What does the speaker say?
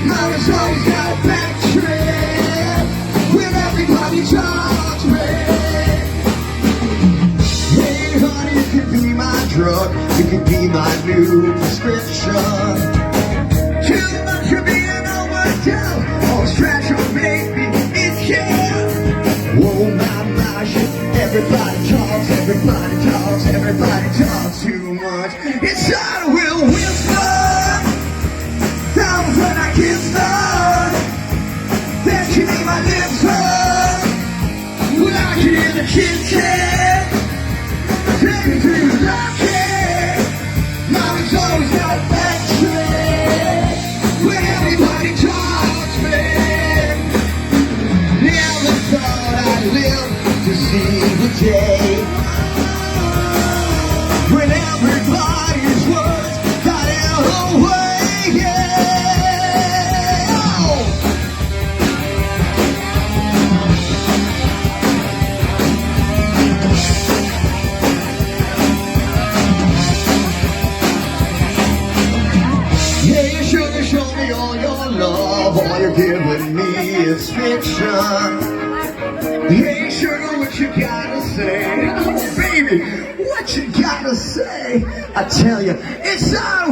Mama's always got a back trip when everybody talks me. Hey honey, you can be my drug, you can be my new prescription. Too much of being overdone, all this trash will make me insecure. Whoa, my shit, everybody talks too much. Inside a will whisper, that was when I kissed her. Then she made my lips hurt. Well, I can hear the kitchen. Take me to the lucky. Mama's always got a back trick when everybody talks me. Never thought I'd live to see the day when everybody's words got in the way, yeah. Oh. Yeah, you should have shown me all your love. All you're giving me is fiction. Hey, sugar, what you gotta say? Oh, baby, what you gotta say? I tell you, it's our